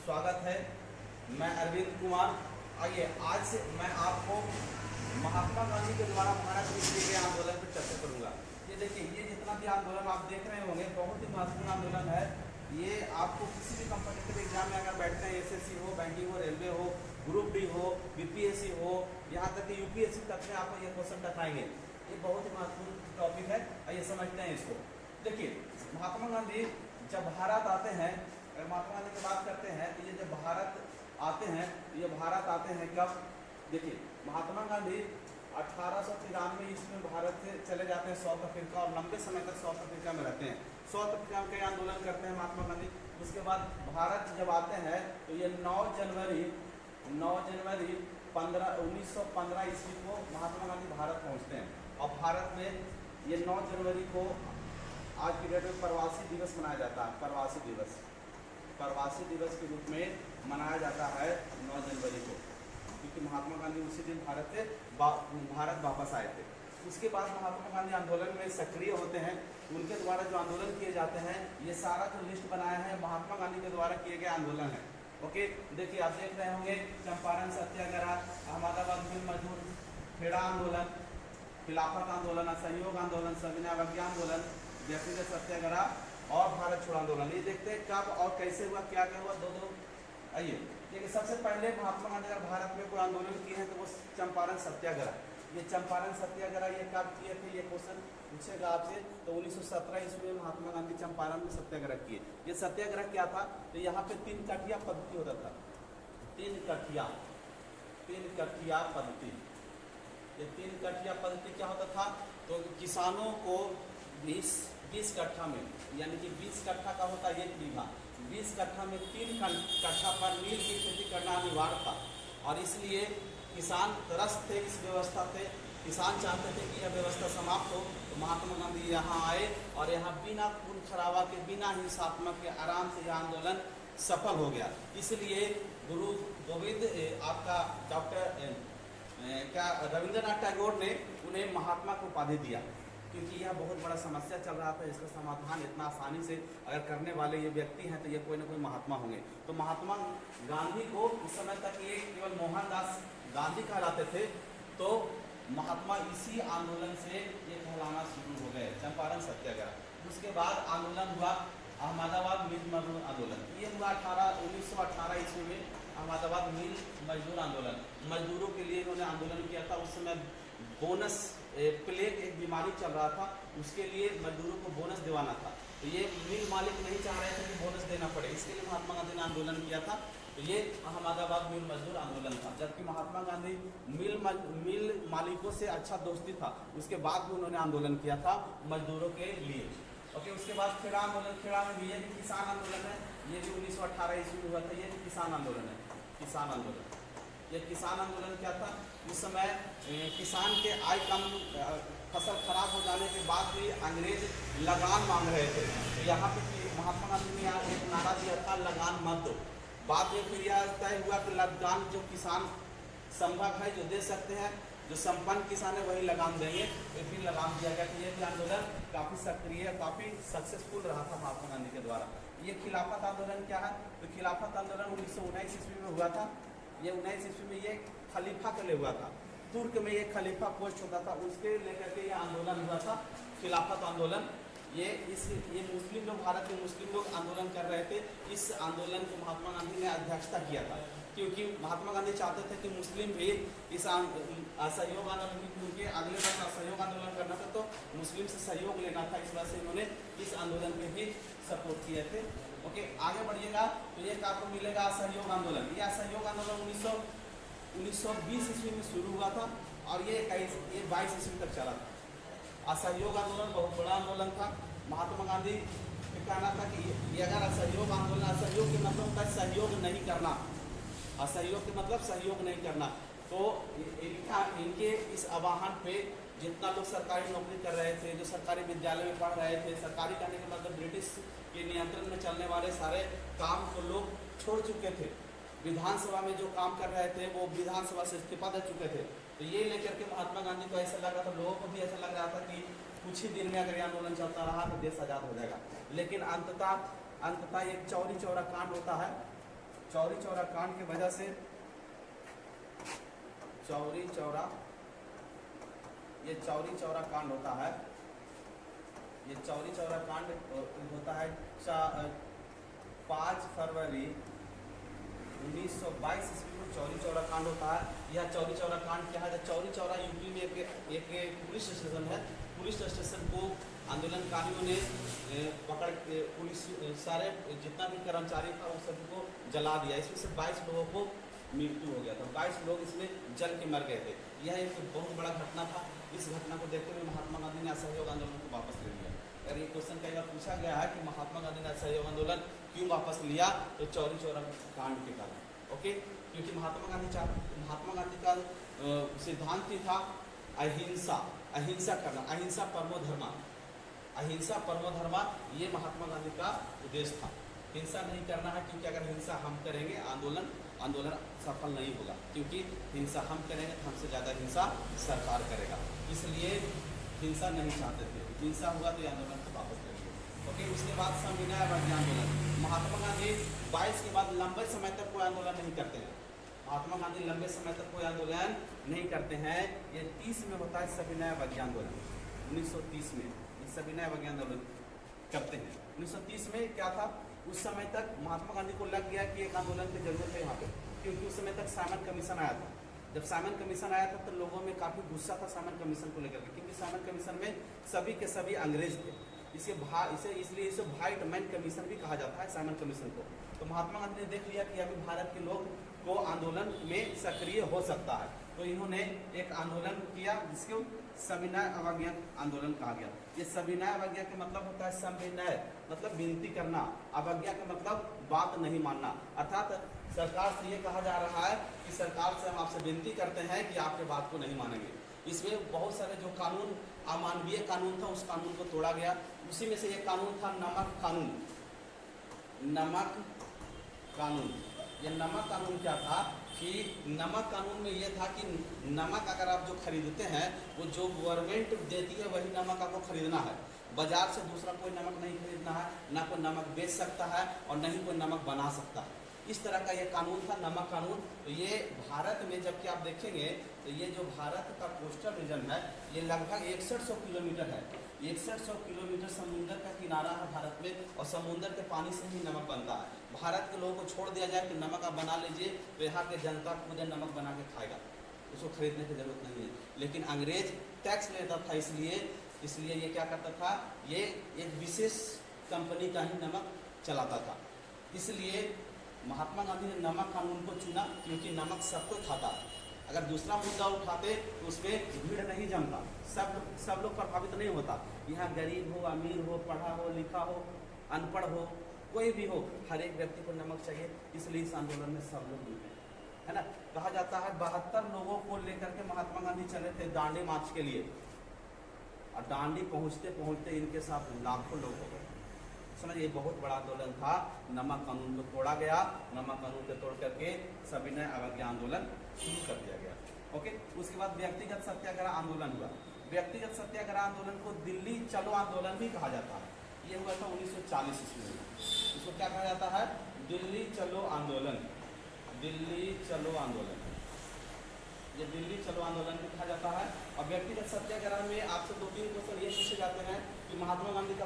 स्वागत है। मैं अरविंद कुमार। आइए आज से मैं आपको महात्मा गांधी के द्वारा भारत में किए गए आंदोलन पर चर्चा करूंगा। ये देखिए, ये जितना भी आंदोलन आप देख रहे होंगे बहुत ही महत्वपूर्ण आंदोलन है। ये आपको किसी भी कम्पिटिटिव एग्जाम में अगर बैठते हैं, एसएससी हो, बैंकिंग हो, रेलवे हो, ग्रुप डी हो, बीपीएससी हो, यहाँ तक कि यूपीएससी तक में आपको ये क्वेश्चन टकराएंगे। ये बहुत ही महत्वपूर्ण टॉपिक है। आइए समझते हैं इसको। देखिए, महात्मा गांधी जब भारत आते हैं, अगर महात्मा गांधी की बात करते हैं तो ये जब भारत आते हैं, ये भारत आते हैं कब? देखिए, महात्मा गांधी 1893 ईस्वी में भारत से चले जाते हैं साउथ अफ्रीका और लंबे समय तक साउथ अफ्रीका में रहते हैं। साउथ अफ्रीका में कई आंदोलन करते हैं महात्मा गांधी। उसके बाद भारत जब आते हैं तो ये 9 जनवरी 1915 ईस्वी को महात्मा गांधी भारत पहुंचते हैं। और भारत में ये 9 जनवरी को आज की डेट में प्रवासी दिवस मनाया जाता है। प्रवासी दिवस के रूप में मनाया जाता है 9 जनवरी को, क्योंकि महात्मा गांधी उसी दिन भारत वापस आए थे। उसके बाद महात्मा गांधी आंदोलन में सक्रिय होते हैं। उनके द्वारा जो आंदोलन किए जाते हैं, ये सारा जो लिस्ट बनाया है महात्मा गांधी के द्वारा किए गए आंदोलन है। ओके, देखिए आप देख रहे होंगे चंपारण सत्याग्रह, अहमदाबाद मिल मजदूर खेड़ा आंदोलन, खिलाफत आंदोलन, असहयोग आंदोलन, सविनय अवज्ञा आंदोलन, व्यक्तिगत सत्याग्रह और भारत छोड़ो आंदोलन। ये देखते हैं कब और कैसे हुआ, क्या क्या हुआ। दो आइए देखिए, सबसे पहले महात्मा गांधी अगर भारत में कोई आंदोलन किए हैं तो वो चंपारण सत्याग्रह। ये चंपारण सत्याग्रह ये कब किए थे, ये क्वेश्चन पूछेगा आपसे। तो 1917 ईस्वी में महात्मा गांधी चंपारण में सत्याग्रह किए। ये सत्याग्रह क्या था? तो यहाँ पे 3 कठिया पद्धति होता था। 3 कठिया पद्धति। ये 3 कठिया पद्धति क्या होता था? तो किसानों को 20 कट्ठा में, यानी कि 20 कट्ठा का होता है 1 बीघा, 20 कट्ठा में 3 कट्ठा पर नील की खेती करना अनिवार्य था। और इसलिए किसान त्रस्त थे इस व्यवस्था से। किसान चाहते थे कि यह व्यवस्था समाप्त हो। तो महात्मा गांधी यहाँ आए और यहाँ बिना खून खराबा के, बिना हिंसात्मक के आराम से यह आंदोलन सफल हो गया। इसलिए गुरु गोविंद आपका डॉक्टर रविंद्रनाथ टैगोर ने उन्हें महात्मा को उपाधि दिया, क्योंकि यह बहुत बड़ा समस्या चल रहा था। इसका समाधान इतना आसानी से अगर करने वाले ये व्यक्ति हैं तो ये कोई ना कोई महात्मा होंगे। तो महात्मा गांधी को उस समय तक ये केवल मोहनदास गांधी कहलाते थे। तो महात्मा इसी आंदोलन से ये कहलाना शुरू हो गए, चंपारण सत्याग्रह। उसके बाद आंदोलन हुआ अहमदाबाद मिल मजदूर आंदोलन। ये हुआ 1918 ईस्वी में अहमदाबाद मिल मजदूर आंदोलन। मजदूरों के लिए इन्होंने आंदोलन किया था। उस समय बोनस, प्लेग एक बीमारी चल रहा था, उसके लिए मजदूरों को बोनस दिवाना था। तो ये मिल मालिक नहीं चाह रहे थे कि बोनस देना पड़े, इसके लिए महात्मा गांधी ने आंदोलन किया था। तो ये अहमदाबाद मिल मजदूर आंदोलन था। जबकि महात्मा गांधी मिल मालिकों से अच्छा दोस्ती था, उसके बाद भी उन्होंने आंदोलन किया था मजदूरों के लिए। ओके, उसके बाद खेड़ा आंदोलन। खेड़ा में भी ये भी किसान आंदोलन है। ये भी 1918 ईस्वी में हुआ था। ये भी किसान आंदोलन है। किसान आंदोलन, ये किसान आंदोलन क्या था? उस समय किसान के आय कम, फसल खराब हो जाने के बाद भी अंग्रेज लगान मांग रहे थे। तो यहाँ पे महात्मा गांधी ने एक नारा दिया था, लगान मत दो। बाद में फिर यह तय हुआ कि लगान जो किसान संभव है, जो दे सकते हैं, जो संपन्न किसान है वही लगान देंगे। तो फिर लगान दिया गया। तो ये भी आंदोलन काफ़ी सक्रिय, काफ़ी सक्सेसफुल रहा था महात्मा गांधी के द्वारा। ये खिलाफत आंदोलन क्या है? तो खिलाफत आंदोलन 1919 ईस्वी में हुआ था। ये 19 ईस्वी में ये खलीफा के लिए हुआ था। तुर्क में ये खलीफा पोस्ट होता था, उसके लेकर के ये आंदोलन हुआ था, खिलाफत आंदोलन। ये मुस्लिम लोग, भारत के मुस्लिम लोग आंदोलन कर रहे थे। इस आंदोलन को महात्मा गांधी ने अध्यक्षता किया था, क्योंकि महात्मा गांधी चाहते थे कि मुस्लिम भी इस असहयोग आंदोलन, क्योंकि अगले बार असहयोग आंदोलन करना था तो मुस्लिम से सहयोग लेना था। इस वजह से इन्होंने इस आंदोलन के भी सपोर्ट किए थे। ओके, आगे बढ़िएगा तो ये आपको मिलेगा असहयोग आंदोलन। ये असहयोग आंदोलन 1920 ईस्वी में शुरू हुआ था और ये 22 ईस्वी तक चला था। असहयोग आंदोलन बहुत बड़ा आंदोलन था। महात्मा गांधी का कहना था कि ये अगर असहयोग आंदोलन, असहयोग के मतलब होता है सहयोग नहीं करना, असहयोग के मतलब सहयोग नहीं करना। तो इनके इस आह्वान पे जितना लोग सरकारी नौकरी कर रहे थे, जो सरकारी विद्यालय में पढ़ रहे थे, सरकारी कहने के मतलब ब्रिटिश के नियंत्रण में चलने वाले सारे काम को लोग छोड़ चुके थे। विधानसभा में जो काम कर रहे थे वो विधानसभा से इस्तीफा दे चुके थे। तो ये लेकर के महात्मा गांधी को ऐसा लग रहा था, लोगों को भी ऐसा लग रहा था कि कुछ ही दिन में अगर ये आंदोलन चलता रहा तो देश आज़ाद हो जाएगा। लेकिन अंततः एक चौरी चौरा कांड होता है चौरी चौरा कांड की वजह से चौरी चौरा, ये चौरी चौरा कांड होता है, ये चौरी चौरा कांड होता है 5 फरवरी 1922 ईस्वी को चौरी चौरा कांड होता है। यह चौरी चौरा कांड क्या है? चौरी चौरा यूपी में एक पुलिस स्टेशन है। पुलिस स्टेशन को आंदोलनकारियों ने पकड़ के पुलिस सारे जितना भी कर्मचारी था उन सभी को जला दिया। इसमें से 22 लोगों को मृत्यु हो गया था, 22 लोग इसमें जल के मर गए थे। यह एक बहुत बड़ा घटना था। इस घटना को देखते हुए महात्मा गांधी ने असहयोग आंदोलन को वापस ले लिया। अगर ये क्वेश्चन कई बार पूछा गया है कि महात्मा गांधी ने असहयोग आंदोलन क्यों वापस लिया, तो चौरी चौरा कांड के कारण। ओके, क्योंकि महात्मा गांधी का सिद्धांत ही था अहिंसा, अहिंसा करना, अहिंसा परमो धर्मा, अहिंसा परमो धर्मा, ये महात्मा गांधी का उद्देश्य था। हिंसा नहीं करना है, क्योंकि अगर हिंसा हम करेंगे आंदोलन सफल नहीं होगा, क्योंकि हिंसा हम करेंगे तो हमसे ज़्यादा हिंसा सरकार करेगा। इसलिए हिंसा नहीं चाहते थे। हिंसा हुआ तो ये आंदोलन को वापस करेंगे। ओके, उसके बाद संविनय अवज्ञा आंदोलन। महात्मा गांधी 22 के बाद लंबे समय तक कोई आंदोलन नहीं करते हैं। महात्मा गांधी लंबे समय तक कोई आंदोलन नहीं करते हैं। ये 30 में होता है सविनय अवज्ञा आंदोलन। 1930 में सविनय अवज्ञा आंदोलन करते हैं। 1930 में क्या था, उस समय तक महात्मा गांधी को लग गया कि एक आंदोलन की जरूरत है यहाँ पे, क्योंकि उस समय तक साइमन कमीशन आया था। जब साइमन कमीशन आया था तो लोगों में काफ़ी गुस्सा था साइमन कमीशन को लेकर के, क्योंकि साइमन कमीशन में सभी के सभी अंग्रेज थे। इसलिए इसे व्हाइट मैन कमीशन भी कहा जाता है साइमन कमीशन को। तो महात्मा गांधी ने देख लिया कि अभी भारत के लोग को आंदोलन में सक्रिय हो सकता है, तो इन्होंने एक आंदोलन किया जिसको सविनय अवज्ञा आंदोलन कहा गया। ये सविनय अवज्ञा का मतलब होता है सविनय मतलब विनती करना, अवज्ञा का मतलब बात नहीं मानना। अर्थात सरकार से ये कहा जा रहा है कि सरकार से हम आपसे विनती करते हैं कि आपके बात को नहीं मानेंगे। इसमें बहुत सारे जो कानून अमानवीय कानून था उस कानून को तोड़ा गया। उसी में से एक कानून था नमक कानून। नमक कानून, ये नमक कानून क्या था कि नमक कानून में ये था कि नमक अगर आप जो खरीदते हैं वो जो गवर्नमेंट देती है वही नमक आपको खरीदना है। बाजार से दूसरा कोई नमक नहीं खरीदना है, ना कोई नमक बेच सकता है और न ही कोई नमक बना सकता है। इस तरह का ये कानून था नमक कानून। तो ये भारत में जबकि आप देखेंगे तो ये जो भारत का कोस्टल रीजन है ये लगभग 6100 किलोमीटर है। 6100 किलोमीटर समुद्र का किनारा है भारत में, और समुद्र के पानी से ही नमक बनता है। भारत के लोगों को छोड़ दिया जाए कि नमक आप बना लीजिए, तो यहाँ के जनता खुद नमक बना के खाएगा, उसको खरीदने की जरूरत नहीं है। लेकिन अंग्रेज टैक्स लेता था, इसलिए ये क्या करता था, ये एक विशेष कंपनी का ही नमक चलाता था। इसलिए महात्मा गांधी ने नमक कानून को चुना, क्योंकि नमक सबको खाता है। अगर दूसरा मुद्दा उठाते तो उसमें भीड़ नहीं जमता, सब लोग प्रभावित नहीं होता। यहाँ गरीब हो, अमीर हो, पढ़ा हो, लिखा हो, अनपढ़ हो, कोई भी हो, हर एक व्यक्ति को नमक चाहिए। इसलिए इस आंदोलन में सब लोग जुटे, है ना। कहा जाता है 72 लोगों को लेकर के महात्मा गांधी चले थे दांडी मार्च के लिए, और दांडी पहुँचते पहुँचते इनके साथ लाखों लोग हो गए। समझिए, बहुत बड़ा आंदोलन था। नमक कानून को तोड़ा गया, नमक कानून को तोड़ करके सविनय अवज्ञा आंदोलन शुरू कर दिया गया। ओके, उसके बाद व्यक्तिगत सत्याग्रह आंदोलन हुआ। व्यक्तिगत सत्याग्रह आंदोलन को दिल्ली चलो आंदोलन भी कहा जाता है। ये हुआ था 1940 ईस्वी में। इसको क्या कहा जाता है, दिल्ली चलो आंदोलन। दिल्ली चलो आंदोलन, ये दिल्ली चलो आंदोलन भी कहा जाता है। और व्यक्तिगत सत्याग्रह में आपसे 2-3 क्वेश्चन ये पूछे जाते हैं कि महात्मा गांधी का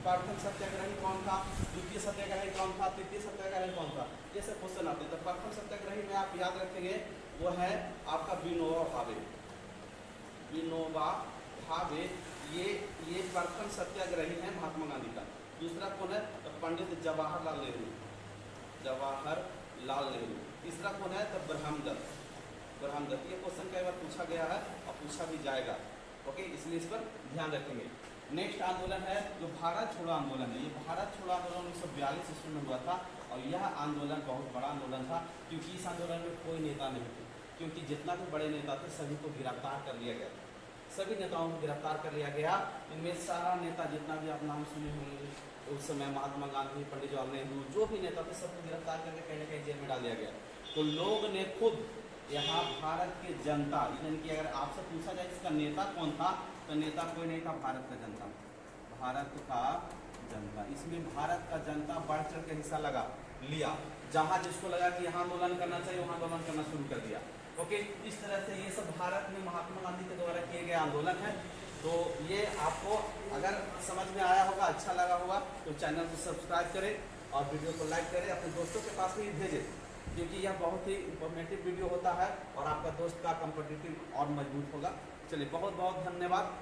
प्रथम सत्याग्रही कौन था, द्वितीय सत्याग्रही कौन था, तृतीय सत्याग्रही कौन था, ये सब क्वेश्चन आते हैं। तो प्रथम सत्याग्रही में आप याद रखेंगे वो है आपका विनोबा भावे। विनोबा भावे ये प्रथम सत्याग्रही है महात्मा गांधी का। दूसरा कौन है, तो पंडित जवाहरलाल नेहरू, जवाहरलाल नेहरू। तीसरा कौन है, तो ब्रह्मदत्त। ये क्वेश्चन कई बार पूछा गया है और पूछा भी जाएगा। ओके, इसलिए इस पर ध्यान रखेंगे। नेक्स्ट आंदोलन है जो भारत छोड़ो आंदोलन है। ये भारत छोड़ो आंदोलन 1942 ईस्वी में हुआ था, और यह आंदोलन बहुत बड़ा आंदोलन था, क्योंकि इस आंदोलन में कोई नेता नहीं थे। क्योंकि जितना भी बड़े नेता थे सभी को गिरफ्तार कर लिया गया, सभी नेताओं को गिरफ्तार कर लिया गया। इनमें सारा नेता जितना भी आप नाम सुने होंगे उस समय, महात्मा गांधी, पंडित जवाहरलाल नेहरू, जो भी नेता थे सबको गिरफ्तार करके कहीं ना कहीं जेल में डाल दिया गया। तो लोग ने खुद यहाँ भारत के जनता, यानी कि अगर आपसे पूछा जाए इसका नेता कौन था, तो नेता कोई नहीं था, भारत का जनता। भारत का जनता, इसमें भारत का जनता बढ़ चढ़ के हिस्सा लगा। लिया, जहाँ जिसको लगा कि यहाँ आंदोलन करना चाहिए वहाँ आंदोलन करना शुरू कर दिया। ओके, इस तरह से ये सब भारत में महात्मा गांधी के द्वारा किए गए आंदोलन है। तो ये आपको अगर समझ में आया होगा, अच्छा लगा होगा, तो चैनल को सब्सक्राइब करें और वीडियो को लाइक करें, अपने दोस्तों के पास भी भेजें, क्योंकि यह बहुत ही इंफॉर्मेटिव वीडियो होता है और आपका दोस्त का कॉम्पिटिटिव और मजबूत होगा। चलिए, बहुत बहुत धन्यवाद।